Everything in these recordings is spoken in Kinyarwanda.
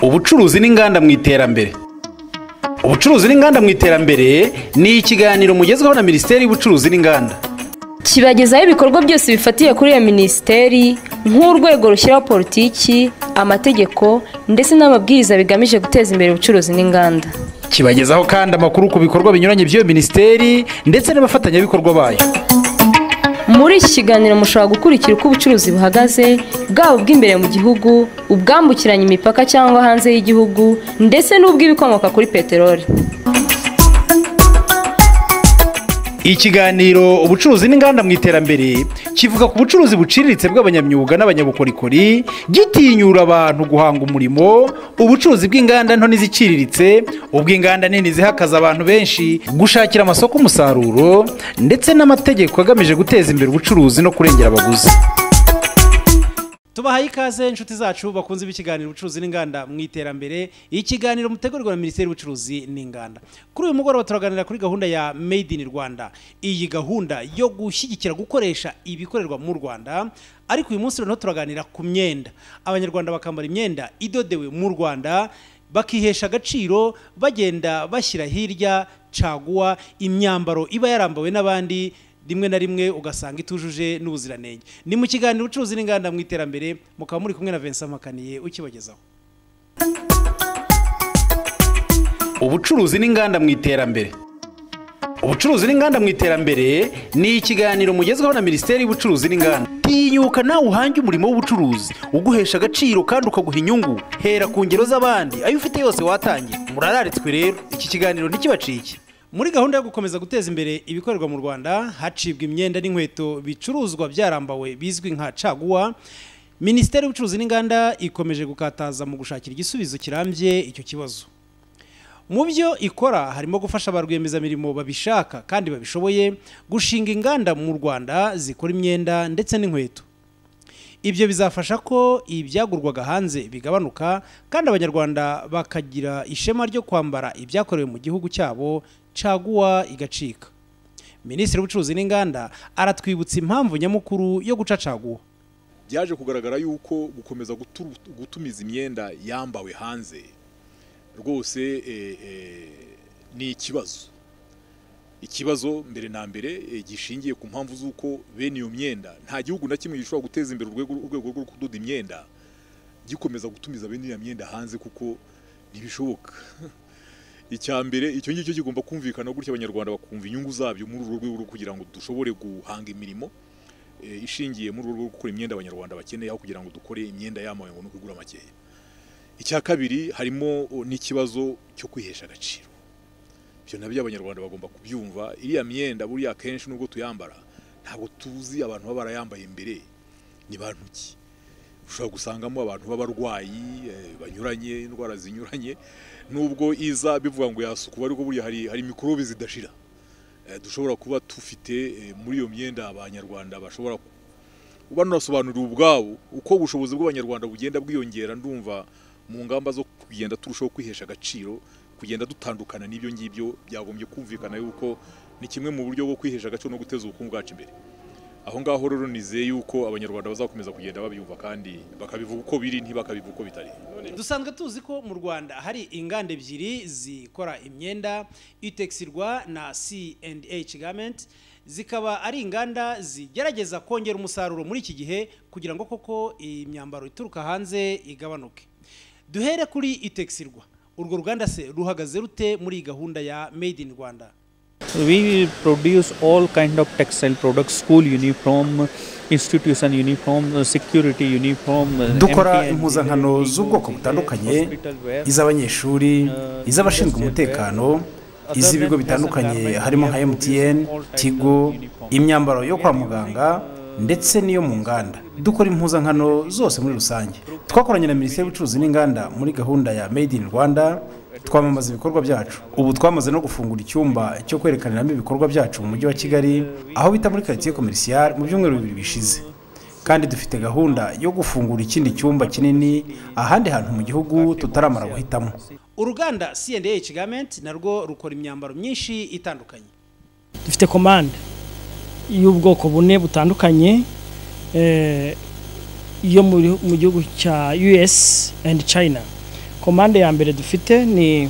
Ubucuruzi n'inganda mu iterambere. Ubucuruzi n'inganda mu iterambere ni ikiganiro mugezweho na Minisiteri y'Ubucuruzi n'Inganda. Kibagezaho ibikorwa byose bifatiye kuri iyo minisiteri nk'urwego rushyiraho politiki, amategeko ndetse n'amabwiriza bigamije guteza imbere ubucuruzi n'inganda. Kibagezaho kandi amakuru ku bikorwa binyuranye by'iyo minisiteri ndetse n'abafatanyabikorwa bayo. Muri iki kiganiro mushobora gukurikira uko ubucuruzi buhagaze, bwaba ubw'imbere mu gihugu, ubwambukiranya imipaka cyangwa hanze y'igihugu ndetse n'ubw'ibikomoka kuri peteroli. Ikiganiro ubucuruzi n'inganda mu iterambere kivuga ku bucuruzi buciriritse bw'abanyamyuga n'abanyabukorikori, gitinyura abantu guhanga umurimo, ubucuruzi bw'inganda nto n'iziciriritse, ubw'inganda nini zihakaza abantu benshi, gushakira amasoko umusaruro ndetse n'amategeko agamije guteza imbere ubucuruzi no kurengera abaguzi. Tubahaye ikaze inshuti zacu bakunze ibikiganiro ubucuruzi n'inganda mu iterambere. Ikiganiro mutegurirwa na Minisiteri y'Ubucuruzi n'Inganda. Kuri uyu mugoroba turaganira kuri gahunda ya Made in Rwanda. Iyi gahunda yo gushyigikira gukoresha ibikorerwa mu Rwanda, ariko uyu munsi noneho turaganira ku myenda. Abanyarwanda bakambara imyenda idodewe mu Rwanda, bakihesha agaciro, bagenda bashyira hirya caguwa imyambaro iba yarambawe n'abandi, rimwe na rimwe ugasanga itujuje n'ubuziranenge. Ni mu kiganiro ubucuruzi n'inganda mu iterambere, mukaba muri kumwe na Vincent Makaniye ukibagezaho. Ubucuruzi n'inganda mu iterambere. Ubucuruzi n'inganda mu iterambere ni ikiganiro mugezweho na Minisiteri y'Ubucuruzi n'Inganda. Tinyuka nawe uhange umurimo w'ubucuruzi uguhesha agaciro kandi ukaguha inyungu. Hera ku ngero z'abandi, ayo ufite yose watangira. Murararitswe rero, iki kiganiro ntikibacike. Muri gahunda yo gukomeza guteza imbere ibikorerwa mu Rwanda, hacibwa imyenda n'inkweto bicuruzwa byarambawe bizwi nka caguwa. Minisiteri y'Ubucuruzi n'Inganda ikomeje gukataza mu gushakira igisubizo kirambye icyo kibazo. Mu byo ikora harimo gufasha ba rwiyemezamirimo babishaka kandi babishoboye gushinga inganda mu Rwanda zikora imyenda ndetse n'inkweto. Ibyo bizafasha ko ibyagurwaga hanze bigabanuka kandi abanyarwanda bakagira ishema ryo kwambara ibyakorewe mu gihugu cyabo, caguwa igacika. Minisitiri w'Ubucuruzi n'Inganda aratwibutsa impamvu nyamukuru yo guca caguwa. Byaje kugaragara yuko gukomeza gutumiza imyenda yambawe hanze rwose ni ikibazo mbere na mbere gishingiye ku mpamvu z'uko bene iyo myenda nta gihugu na kimwe gishobora guteza imbere urwego rwo kudoda imyenda gikomeza gutumiza bene iyo myenda hanze, kuko ntibishoboka. Icya mbere icyo ngicyo kigomba kumvikana gutya abanyarwanda bakumva inyungu zabyo muri uru rwego kugira ngo dushobore guhanga imirimo ishingiye muri uru rwego gukora imyenda abanyarwanda bakeneye, aho kugira ngo dukore imyenda yamawe ngo nukugura makeya. Icya kabiri harimo n'ikibazo cyo kwihesha agaciro. Ibyo nabyo abanyarwanda bagomba kubyumva. Iriya myenda buriya kenshi nubwo tuyambara ntabwo tuzi abantu baba barayambaye imbere ni bantu ki. Ushobora gusangamo abantu b'abarwayi banyuranye, indwara zinyuranye, nubwo iza bivuga ngo yasukuba, ariko buriya hari mikorobe zidashira. Dushobora kuba tufite muri iyo myenda abanyarwanda bashobora banasobanurira ubwabo uko ubushobozi bw'abanyarwanda bugenda bwiyongera. Ndumva mu ngamba zo kugenda turushaho kwihesha agaciro, kugenda dutandukana n'ibyo ngibyo, byagombye kumvikana yuko ni kimwe mu buryo bwo kwihesha agaciro no guteza ubukungu bwacu imbere. Aho ngaho rero nizeye yuko abanyarwanda bazakomeza kugenda babyumva kandi bakabivuga uko biri, ntibakabivuga uko bitari. Dusanzwe tuzi ko mu Rwanda hari inganda ebyiri zikora imyenda, Utexirwa na C&H Garment. Zikaba ari inganda zigerageza kongera umusaruro muri iki gihe kugira ngo koko imyambaro ituruka hanze igabanuke. Duhere kuri Utexirwa. Urwo ruganda se ruhagaze rute muri gahunda ya Made in Rwanda? We produce all kind of textile products, school uniform, institution uniform, security uniform. Dukora impuzankano z'ubwoko butandukanye, iz'abanyeshuri, iz'abashinzwe umutekano, iz'ibigo bitandukanye harimo nka MTN, Tigo, imyambaro yo kwa muganga ndetse n'iyo mu nganda. Dukora impuzankano zose muri rusange. Twakoranye na Minisiteri y'Ubucuruzi n'Inganda muri gahunda ya Made in Rwanda, twamamaza ibikorwa byacu. Ubu twamaze no gufungura icyumba cyo kwerekaniramo ibikorwa byacu mu mujyi wa Kigali, aho bita muri quartier commercial, mu byumweru 2 bishize. Kandi dufite gahunda yo gufungura ikindi cyumba kinini ahandi hantu mu gihugu tutaramara guhitamo. Uruganda C&H Garment narwo rukora imyambaro myinshi itandukanye. Dufite commande y'ubwoko bune butandukanye, yo mu gihugu cya US and China. komande ya mbere dufite ni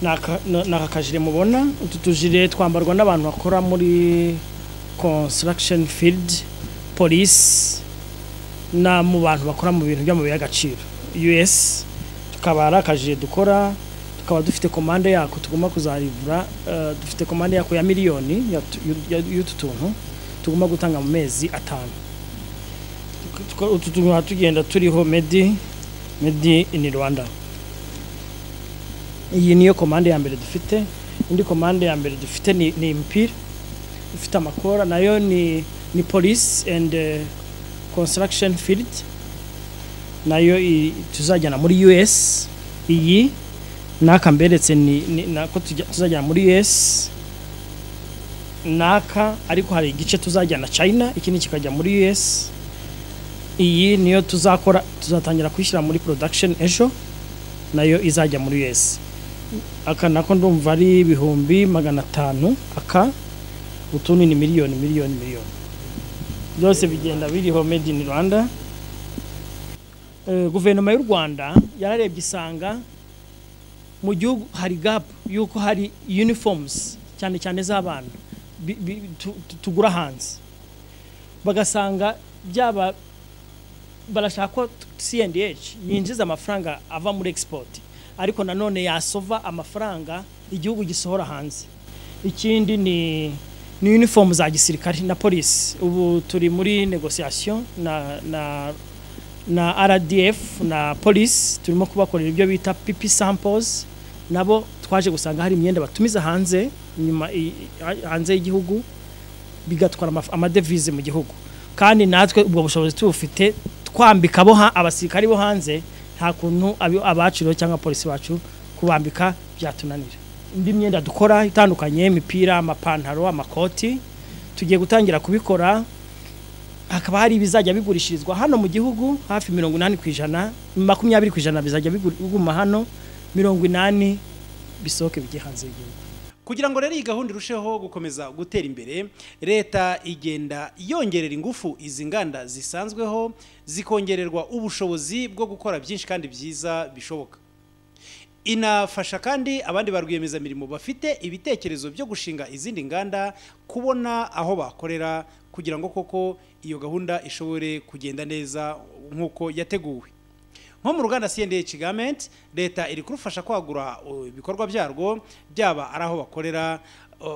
nakakajire mubona. Utu tujire twambarwa n'abantu bakora muri construction field, police na mu bantu bakora mu bintu by'amabuye y'agaciro US. Tukaba ari akajire dukora, tukaba dufite komande yako tugomba kuzarivura. Dufite komande yako ya miliyoni y'utu tuntu tugomba gutanga mu mezi 5. Utu tuntu tugenda turiho made in Rwanda. Iyi niyo komande ya mbere dufite. Indi komande ya mbere dufite ni impira dufite amakora, nayo ni police and construction field, nayo tuzajyana muri US. Iyi naka mberetse ni nako tuzajyana muri US naka, ariko hari igice tuzajyana China, ikindi kikajya muri US. Iyi niyo tuzakora, tuzatangira kwishyira muri production ejo, nayo izajya muri US. Aka nako ndumva ari 500,000 aka, utundi ni miliyoni. Byose bigenda biriho made in Rwanda. Guverinoma y'u Rwanda yararebye isanga mu gihugu hari gap yuko hari uniforms cyane z'abana tugura hanze, bagasanga byaba barashaka ko CNDH yinjiza amafaranga ava muri export, ariko nanone yasova amafaranga igihugu gisohora hanze. Ikindi ni uniform za gisirikare na police. Ubu turi muri negotiation na RDF na police, turimo kubakorera ibyo bita PP samples. Nabo twaje gusanga hari imyenda batumiza hanze nyuma hanze y'igihugu, bigatwara amadevize mu gihugu, kandi natwe ubwo bushobozi tufite twambika abasirikari bo hanze, nta kuntu abaciro cyangwa polisi bacu kubambika byatunanira. Indi myenda dukora itandukanye, imipira, amapantaro, amakoti, tugiye gutangira kubikora. Hakaba hari bizajya bigurishirizwa hano mu gihugu hafi 80%, 20% bizajya biguma hano, 80 bisohoke bijye hanze y'igihugu. Kugira ngo rero iyi gahunda irusheho gukomeza gutera imbere, leta igenda yongerera ingufu izi nganda zisanzweho, zikongererwa ubushobozi bwo gukora byinshi kandi byiza bishoboka. Inafasha kandi abandi barwiyemeza mirimo bafite ibitekerezo byo gushinga izindi nganda kubona aho bakorera, kugira ngo koko iyo gahunda ishobore kugenda neza nkuko yateguwe. Nko mu ruganda CNDH Garment, leta iri kurufasha kwagura ibikorwa byarwo, byaba ari aho bakorera,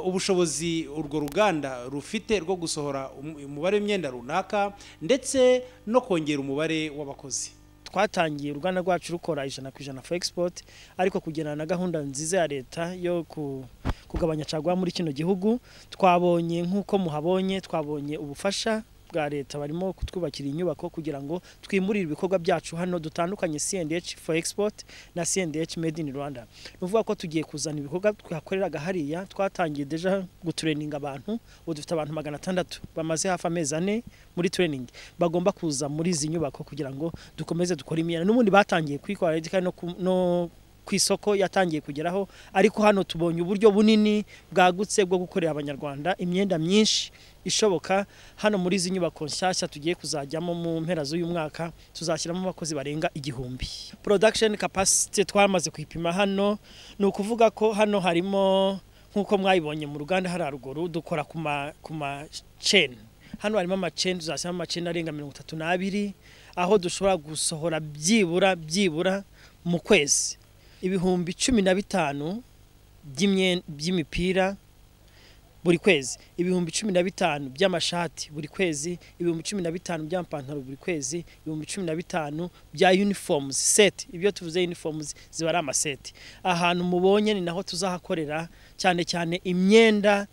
ubushobozi urwo ruganda rufite rwo gusohora umubare w'imyenda runaka, ndetse no kongera umubare w'abakozi. Twatangiye uruganda rwacu rukora 100% for export, ariko kugendana na gahunda nziza ya leta yo kugabanya cagwa muri kino gihugu, twabonye nkuko muhabonye, twabonye ubufasha bwa leta barimo kutwubakira inyubako kugira ngo twimurire ibikorwa byacu hano dutandukanye, CNDH for export na CNDH made in Rwanda. Nuvuga ko tugiye kuzana ibikorwa twakoreraga hariya. Twatangiye deja gutraining abantu, ubu dufite abantu 600 bamaze hafi amezi 4 muri training, bagomba kuza muri izi nyubako kugira ngo dukomeze dukora imyenda. N'ubundi batangiye kwikora no kwisoko yatangiye kugeraho, ariko hano tubonye uburyo bunini bwagutse bwo gukorera abanyarwanda imyenda myinshi ishoboka. Hano muri izi nyubako nshyashya tugiye kuzajyamo mu mpera z'uyu mwaka, tuzashyiramo abakozi barenga 1000. Production capacity twamaze kwipima hano, ni ukuvuga ko hano harimo nkuko mwayibonye mu ruganda hari aruguru dukora kuma chain. Hano harimo ama chain, tuzashyiramo ama chain arenga 32, aho dushobora gusohora byibura mu kwezi 15,000 by'imipira buri kwezi, 15,000 by'amashati buri kwezi, 15,000 by'amapantaro buri kwezi, 15,000 bya uniforms set. Ibyo tuvuze uniforms ziba ari amaseti. Ahantu mubonye ni naho tuzahakorera cyane imyenda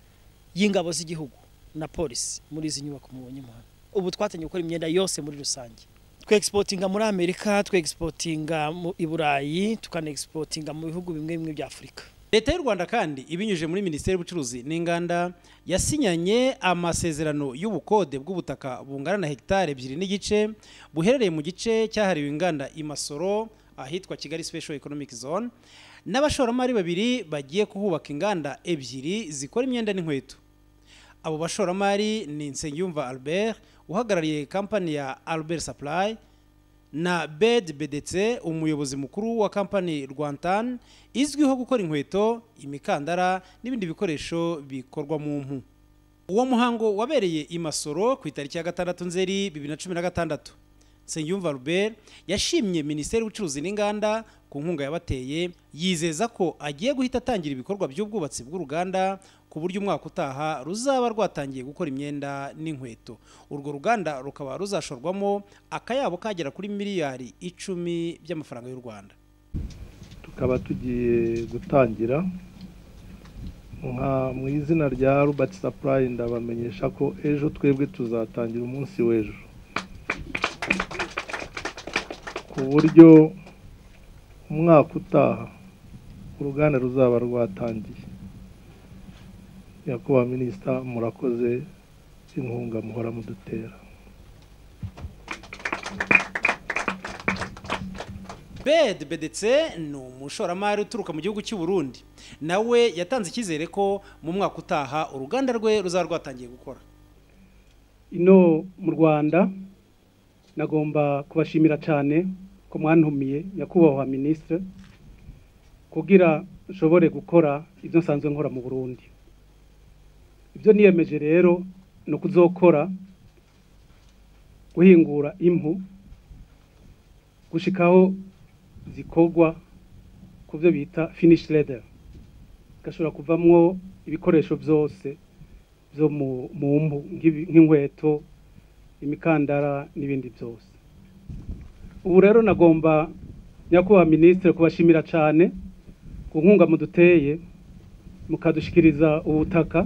y'ingabo z'igihugu na police muri izi nyubako mubonye mu hano. Ubu twatangiye gukora imyenda yose muri rusange. Twe exportinga muri Amerika, twe exportinga mu Iburayi, tukana exportinga mu bihugu bimwe bya Afrika. Leta y'u Rwanda kandi ibinyuje muri Minisiteri y'Ubucuruzi n'Inganda yasinyanye amasezerano y'ubukode bw'ubutaka bungana na hectare 2.5 buherereye mu gice cyahariwe inganda Imasoro ahitwa Kigali Special Economic Zone, n'abashoramari 2 bagiye kuhubaka inganda 2 zikora imyenda n'inkweto. Abo bashoramari ni Nsengiyumva Albert uhagarariye company ya Albert Supply na Bed Bedetse umuyobozi mukuru wa kampani Rwantan izwiho gukora inkweto, imikandara n'ibindi bikoresho bikorwa mu mpu. Uwo muhango wabereye i Masoro ku itariki ya 6 Nzeri 2016. Nsengiyumva Robert yashimye Minisiteri y'Ubucuruzi n'Inganda ku nkunga yabateye, yizeza ko agiye guhita atangira ibikorwa by'ubwubatsi bw'uruganda ku buryo umwaka utaha ruzaba rwatangiye gukora imyenda n'inkweto. Urwo ruganda rukaba ruzashorwamo akayabo kagera kuri miliyari 10 by'amafaranga y'u Rwanda. Tukaba tugiye gutangira mu izina rya Robert Supply, ndabamenyesha ko ejo twebwe tuzatangira umunsi w'ejo, ku buryo umwaka utaha uruganda ruzaba rwatangiye. Nyakubahwa Minisita, murakoze inkunga muhora mudutera. Bed Bedetse ni umushoramari uturuka mu gihugu cy'u Burundi, nawe yatanze icyizere ko mu mwaka utaha uruganda rwe ruzaba rwatangiye gukora. Ino mu Rwanda nagomba kubashimira cyane ko mwantumiye nyakubahwa Ministre kugira nshobore gukora ibyo nsanzwe nkora mu Burundi. Ibyo niyemeje rero no kuzokora guhingura impu gushikaho zikorwa ku byo bita finish leather, gashobora kuvamwo ibikoresho byose byo mu mpu nk'inkweto, imikandara n'ibindi byose. Ubu rero nagomba nyakubahwa Ministre kubashimira cyane ku nkunga muduteye mukadushikiriza ubutaka.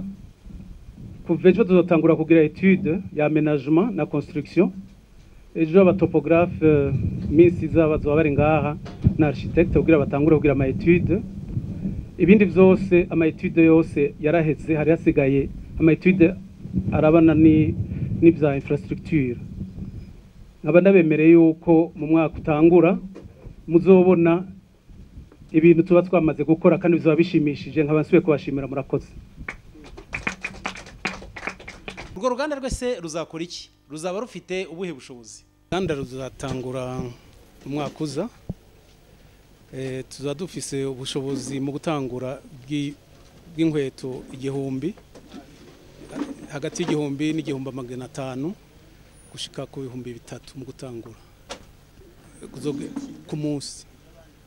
Kuva ejo tuzotangura kugira etude ya aménagement na construction. Ejo abatopographe minsi zabazo bari ngaha na architecte kugira batangura kugira ama etude. Ibindi byose ama etude yose yaraheze, hari hasigaye ama etude arabana n'ibya infrastructure. Nkaba ndabemereye yuko mu mwaka utangura muzobona ibintu tuba twamaze gukora kandi bizaba bishimishije. Nkaba nsubiye kubashimira, murakoze. Urwo ruganda rwese ruzakora iki? Ruzaba rufite ubuhe bushobozi? Uruganda ruzatangura umwaka uza. Tuzaba dufise ubushobozi mu gutangura bw'inkweto 1000, hagati y'igihumbi n'igihumbi 500 gushika ku 3000 mu gutangura ku munsi.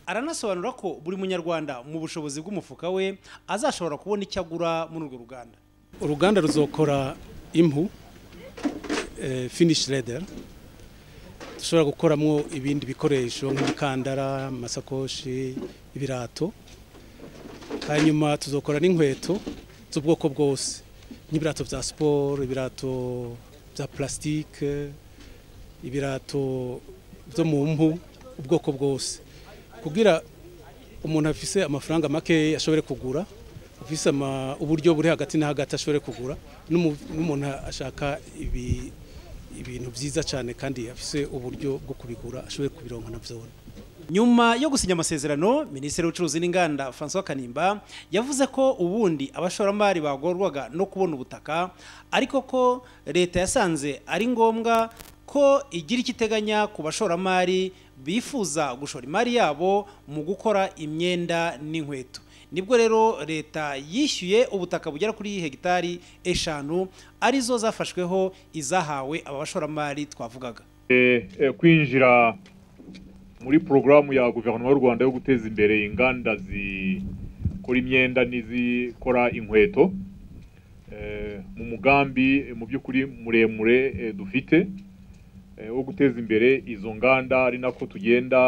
Aranasobanura ko buri munyarwanda mu bushobozi bw'umufuka we azashobora kubona icyo agura muri urwo ruganda. Uruganda ruzokora impu, finish leather, dushobora gukoramo ibindi bikoresho nk'imikandara, amasakoshi, ibirato. Hanyuma tuzokora n'inkweto z'ubwoko bwose, nk'ibirato bya sport, ibirato bya plastique, ibirato byo mu mpu, ubwoko bwose, kugira umuntu afise amafaranga make ashobore kugura, afise uburyo buri hagati na hagati ashobore kugura, n'umuntu ashaka ibintu byiza cyane kandi afise uburyo bwo kubigura ashobore kubironka navyone. Nyuma yo gusinya amasezerano, Minisitiri w'Ubucuruzi n'Inganda François Kanimba yavuze ko ubundi abashoramari bagorwaga no kubona ubutaka, ariko ko leta yasanze ari ngombwa ko igira ikiteganya ku bashoramari bifuza gushora imari yabo mu gukora imyenda n'inkweto. Nibwo rero leta yishyuye ubutaka bugera kuri hegitari 5 arizo zafashweho izahawe aba bashoramari twavugaga. Kwinjira muri programu ya guverinoma y'u Rwanda yo guteza imbere inganda zikora imyenda n'izikora inkweto, mu mugambi mu by'ukuri muremure dufite wo guteza imbere izo nganda, ari nako tugenda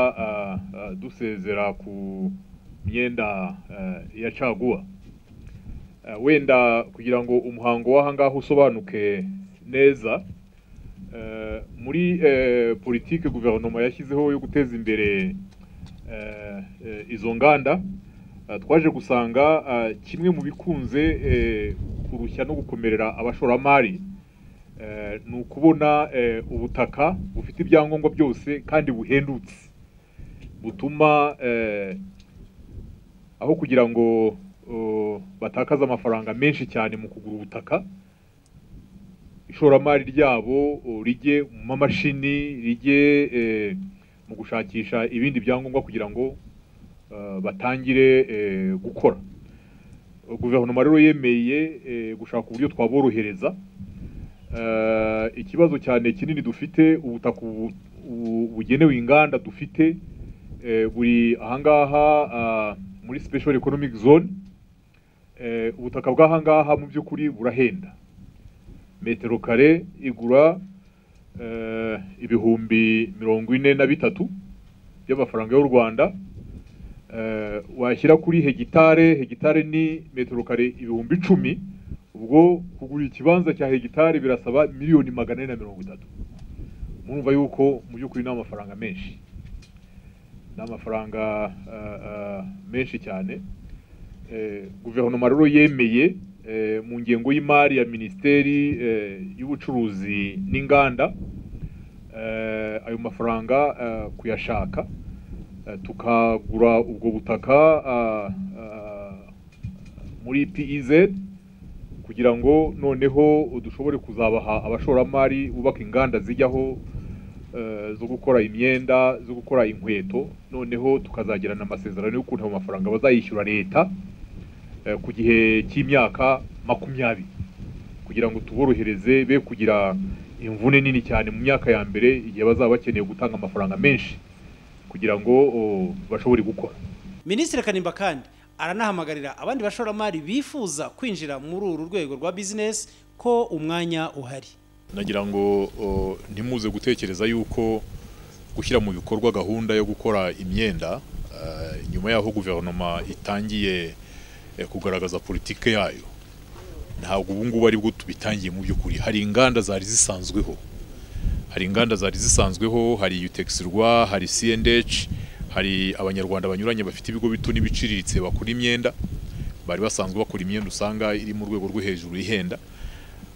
dusezera ku myenda ya caguwa. Wenda kugira ngo umuhango w'ahangaha usobanuke neza, muri politike guverinoma yashyizeho yo guteza imbere izo nganda, twaje gusanga kimwe mu bikunze kurushya no gukomerera abashoramari ni ukubona ubutaka bufite ibyangombwa byose kandi buhendutse, butuma aho kugira ngo batakaza amafaranga menshi cyane mu kugura ubutaka, ishoramari ryabo rijye mu mamashini, rijye mu gushakisha ibindi byangombwa kugira ngo batangire gukora. Guverinoma rero yemeye gushaka uburyo twaborohereza. Ikibazo cyane kinini dufite ubutaka bugenewe inganda dufite buri ahangaha muri special economic zone. Ubutaka bw'ahangaha mu by'ukuri burahenda. Metero kare igura ibihumbi 43 by'amafaranga y'u Rwanda. Washyira kuri hegitare ni metero kare ibihumbi 10. Ubwo kugura ikibanza cya hegitare birasaba miliyoni 430. Murumva yuko mu by'ukuri n'amafaranga menshi. N'amafaranga menshi cyane. Guverinoma rero yemeye mu ngengo y'imari ya Minisiteri y'Ubucuruzi n'Inganda ayo mafaranga kuyashaka tukagura ubwo butaka muri PEZ kugira ngo noneho dushobore kuzabaha abashoramari bubaka inganda zijyaho zo gukora imyenda, zo gukora inkweto, noneho tukazagirana amasezerano y'ukuntu ayo mafaranga bazayishyura leta ku gihe cy'imyaka 20 kugira ngo tuborohereze be kugira imvune nini cyane mu myaka ya mbere igihe bazaba bakeneye gutanga amafaranga menshi kugira ngo bashobore gukora. Minisitiri Kanimba kandi aranahamagarira abandi bashoramari bifuza kwinjira muri uru rwego rwa business ko umwanya uhari. Nagira ngo ntimuze gutekereza yuko gushyira mu bikorwa gahunda yo gukora imyenda nyuma yaho guverinoma itangiye kugaragaza politike yayo, ntabwo ubu ngubu ari bwo tubitangiye. Mu by'ukuri hari inganda zari zisanzweho, hari Utexirwa, hari CNH, hari abanyarwanda banyuranye bafite ibigo bito n'ibiciriritse bakora imyenda, bari basanzwe bakora imyenda usanga iri mu rwego rwo hejuru ihenda,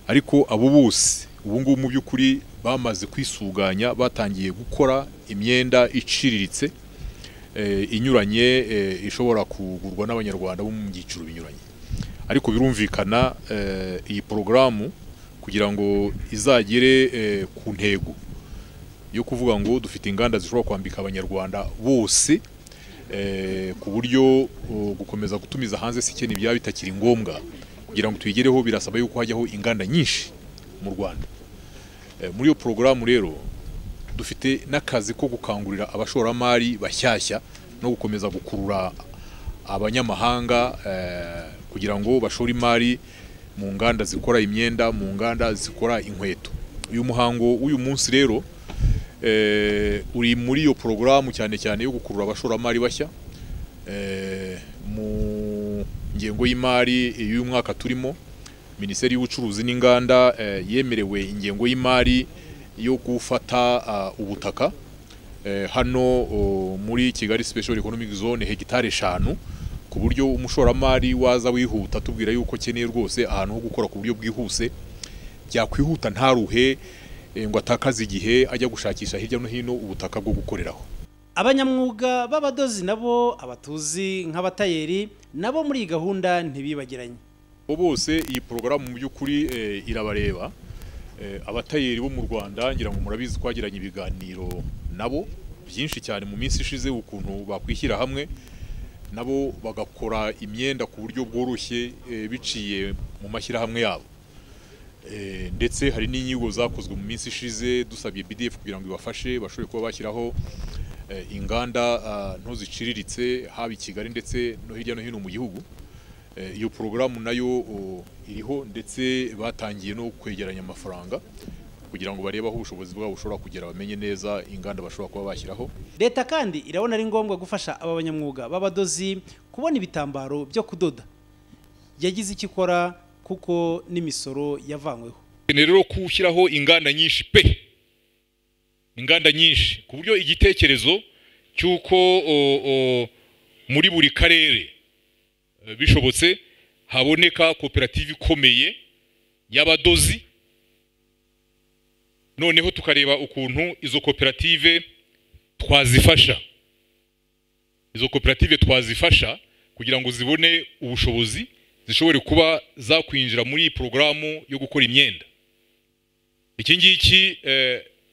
ariko abo bose ubu ngubu mu by'ukuri bamaze kwisuganya, batangiye gukora imyenda iciriritse inyuranye ishobora kugurwa n'abanyarwanda bo mu byiciro binyuranye. Ariko birumvikana iyi porogaramu kugira ngo izagere ku ntego yo kuvuga ngo dufite inganda zishobora kwambika abanyarwanda bose ku buryo gukomeza gutumiza hanze si ikintu byaba bitakiri ngombwa. Kugira ngo tuyigereho birasaba yuko hajyaho inganda nyinshi mu Rwanda. Muri iyo porogaramu rero dufite n'akazi ko gukangurira abashoramari bashyashya no gukomeza gukurura abanyamahanga kugira ngo bashore imari mu nganda zikora imyenda, mu nganda zikora inkweto. Uyu muhango w'uyu munsi rero uri muri iyo porogaramu cyane cyane yo gukurura abashoramari bashya mu ngengo y'imari y'uyu mwaka turimo. Minisiteri y'Ubucuruzi n'Inganda yemerewe ingengo y'imari yo gufata ubutaka hano muri Kigali Special Economic Zone hegitare 5 ku buryo umushoramari waza wihuta tubwira yuko keneye rwose ahantu ho gukora ku buryo bwihuse, byakwihuta ntaruhe ngo atakaze igihe ajya gushakisha hirya no hino ubutaka bwo gukoreraho. Abanyamwuga b'abadozi nabo abatuzi nk'abatayeri nabo muri gahunda ntibibagiranye. Bose iyi porogaramu mu by'ukuri irabareba. Abatayeri bo mu Rwanda ngira ngo murabizi twagiranye ibiganiro nabo byinshi cyane mu minsi ishize ukuntu bakwishyira hamwe nabo bagakora imyenda ku buryo bworoshye biciye mu mashyirahamwe yabo. Ndetse hari n'inyigo zakozwe mu minsi ishize dusabye BDF kugira ngo ibafashe bashobore kuba bashyiraho inganda nto ziciriritse haba i Kigali ndetse no hirya no hino mu gihugu. Iyo porogaramu nayo iriho ndetse batangiye no kwegeranya amafaranga kugira ngo barebe aho ubushobozi bwabo bushobora kugera, bamenye neza inganda bashobora kuba bashyiraho. Leta kandi irabona ari ngombwa gufasha aba banyamwuga b'abadozi kubona ibitambaro byo kudoda. Yagize icyo ikora kuko n'imisoro yavanyweho. Rero kushyiraho inganda nyinshi inganda nyinshi ku buryo igitekerezo cyuko muri buri karere bishobotse haboneka koperative ikomeye y'abadozi, noneho tukareba ukuntu izo koperative twazifasha kugira ngo zibone ubushobozi zishobore kuba zakwinjira muri iyi porogaramu yo gukora imyenda. Iki ngiki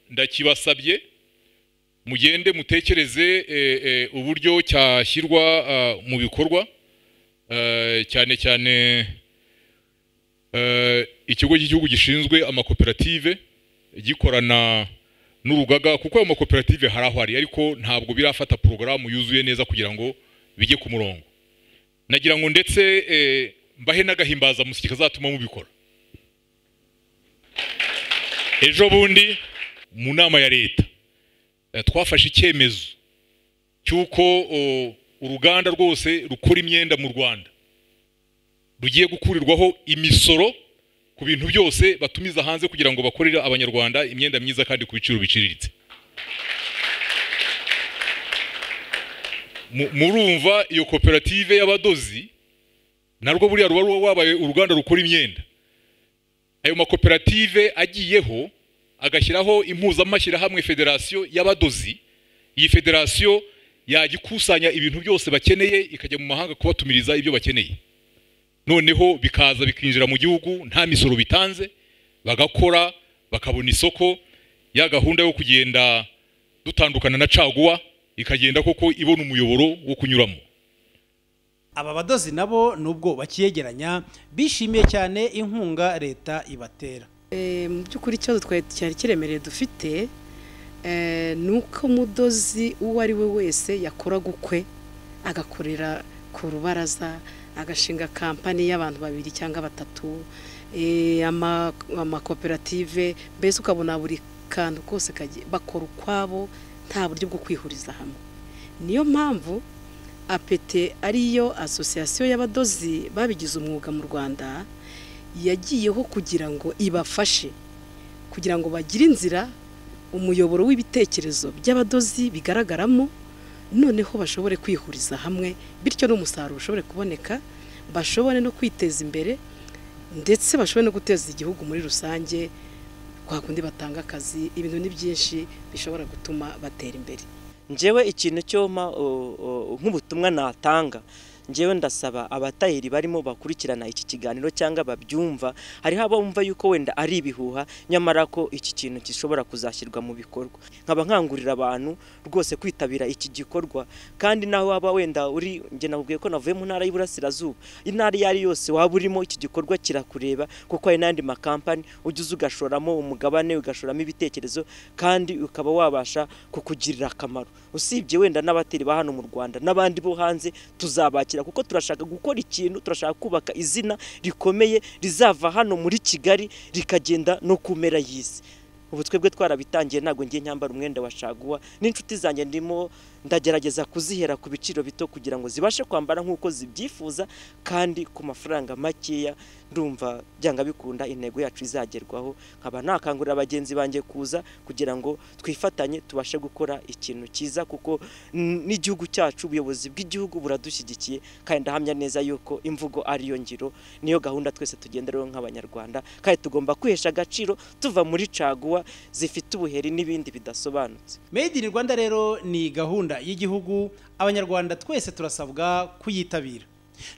ndakibasabye mugende mutekereze uburyo cyashyirwa mu bikorwa cyane cyane ikigo cy'igihugu gishinzwe amakoperative gikorana n'urugaga kuko ayo makoperative harahwari ariko ntabwo birafata porogaramu yuzuye neza kugira ngo bijye ku murongo. Nagira ngo ndetse mbahe n'agahimbaza musiki kazatuma mubikora. Ejo bundi mu nama ya leta twafashe icyemezo cyuko uruganda rwose rukora imyenda mu Rwanda rugiye gukurirwaho imisoro ku bintu byose batumiza hanze kugira ngo bakorere abanyarwanda imyenda myiza kandi ku biciro biciriritse. Murumva iyo koperative y'abadozi narwo buriya ruba wabaye uruganda rukora imyenda. Ayo makoperative agiyeho agashyiraho impuzamashyirahamwe federasiyo y'abadozi. Iyi federasiyo yagikusanya ibintu byose bakeneye ikajya mu mahanga kubatumiriza ibyo bakeneye, noneho bikaza bikinjira mu gihugu nta misoro bitanze, bagakora bakabona isoko. Ya gahunda yo kugenda dutandukana na caguwa ikagenda koko ibona umuyoboro wo kunyuramo. Aba badozi nabo nubwo bakiyegeranya bishimiye cyane inkunga leta ibatera. Mu by'ukuri cyo cyari kiremereye dufite nuko umudozi uwo ari we wese yakora gukwe agakorera ku rubaraza, agashinga kampani y'abantu babiri cyangwa batatu, amakoperative, mbese ukabona buri kantu kose bakora ukwabo nta buryo bwo kwihuriza hamwe. Niyo mpamvu APT ariyo association y'abadozi babigize umwuga mu Rwanda yagiyeho kugira ngo ibafashe kugira ngo bagire inzira umuyoboro w'ibitekerezo by'abadozi bigaragaramo, noneho bashobore kwihuriza hamwe bityo n'umusaruro ushobore kuboneka, bashobore no kwiteza imbere ndetse bashobore no guteza igihugu muri rusange. Kwa kundi batanga akazi, ibintu ni byinshi bishobora gutuma batera imbere. Njewe ikintu cyoma nk'ubutumwa natanga, njewe ndasaba abatahiri barimo bakurikirana iki kiganiro cyangwa babyumva, hari abumva yuko wenda ari ibihuha nyamara ko iki kintu gishobora kuzashyirwa mu bikorwa. Nkaba nkangurira abantu rwose kwitabira iki gikorwa, kandi naho waba wenda uri nge nabwiye ko navuye mu ntara y'Iburasirazuba, intara yari yose waba urimo iki gikorwa kirakureba kuko hari n'andi makampani ugize ugashoramo umugabane, ugashoramo ibitekerezo kandi ukaba wabasha kukugirira akamaro. Usibye wenda n'abateri ba hano mu Rwanda n'abandi bo hanze tuzabakira kuko turashaka gukora ikintu, turashaka kubaka izina rikomeye rizava hano muri Kigali rikagenda no kumera y'isi. Ubu twebwe twarabitangiye, ntago ngiye nyambara umwenda wa caguwa, n'inshuti zanjye ndimo ndagerageza kuzihera ku biciro bito kugira ngo zibashe kwambara nk'uko zibyifuza kandi ku mafaranga makeya. Ndumva byanga bikunda intego yacu izagerwaho. Nkaba nakangurira abagenzi banjye kuza kugira ngo twifatanye tubashe gukora ikintu cyiza, kuko n'igihugu cyacu, ubuyobozi bw'igihugu buradushyigikiye kandi ndahamya neza yuko imvugo ariyo ngiro. Niyo gahunda twese tugenderaho nk'abanyarwanda, kandi tugomba kwihesha agaciro tuva muri caguwa zifite ubuheri n'ibindi bidasobanutse. Made in Rwanda rero ni gahunda y'igihugu, abanyarwanda twese turasabwa kuyitabira.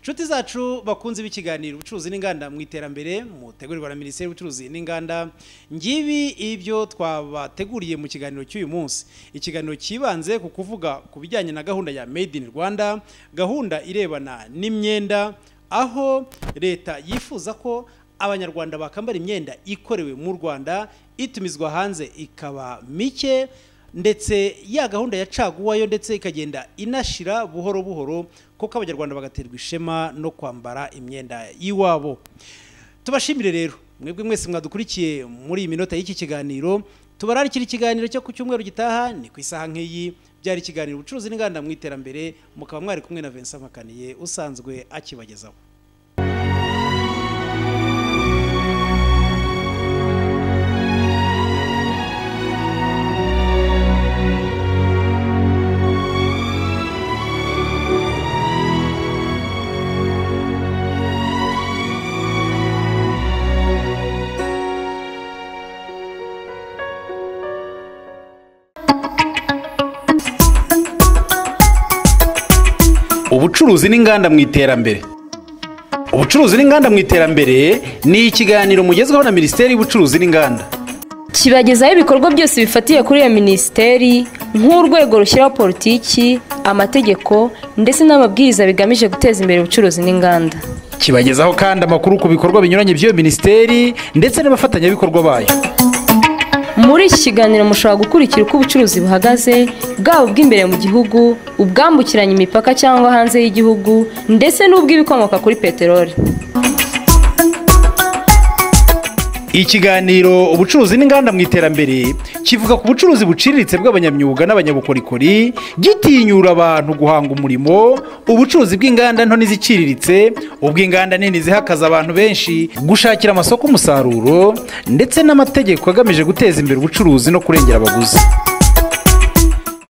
Nshuti zacu bakunze b'ikiganiro ubucuruzi n'inganda mu iterambere mutegurirwa na Minisiteri y'Ubucuruzi n'Inganda, ngibi ibyo twabateguriye mu kiganiro cy'uyu munsi. Ikiganiro kibanze ku kuvuga ku bijyanye na gahunda ya Made in Rwanda, gahunda irebana n'imyenda, aho leta yifuza ko abanyarwanda bakambara imyenda ikorewe mu Rwanda, itumizwa hanze ikaba mike, ndetse ya gahunda ya caguwa yo ndetse ikagenda inashira buhoro buhoro kuko abanyarwanda bagaterwa ishema no kwambara imyenda yiwabo. Tubashimire rero mwebwe mwese mwadukurikiye muri iyi minota y'iki kiganiro. Tubararikira ikiganiro cyo ku cyumweru gitaha ni ku isaha nk'iyi. Byari ikiganiro ubucuruzi n'inganda mu iterambere, mukaba mwari kumwe na Vincent Makaniye usanzwe akibagezaho. Ubucuruzi n'inganda mu iterambere. Ubucuruzi n'inganda mu iterambere ni ikiganiro mugezweho na Minisiteri y'Ubucuruzi n'Inganda. Kibagezaho ibikorwa byose bifatiye kuri iyo minisiteri nk'urwego rushyiraho politiki, amategeko ndetse n'amabwiriza bigamije guteza imbere ubucuruzi n'inganda. Kibagezaho kandi amakuru ku bikorwa binyuranye by'iyo minisiteri ndetse n'abafatanyabikorwa bayo. Muri iki kiganiro mushobora gukurikira uko ubucuruzi buhagaze, bwaba ubw'imbere mu gihugu, ubwambukiranya imipaka cyangwa hanze y'igihugu ndetse n'ubw'ibikomoka kuri peteroli. Ikiganiro ubucuruzi n'inganda mu iterambere kivuga ku bucuruzi buciriritse bw'abanyamyuga n'abanyabukorikori, gitinyura abantu guhanga umurimo, ubucuruzi bw'inganda nto n'iziciriritse, ubw'inganda nini zihakaza abantu benshi, gushakira amasoko umusaruro ndetse n'amategeko agamije guteza imbere ubucuruzi no kurengera abaguzi.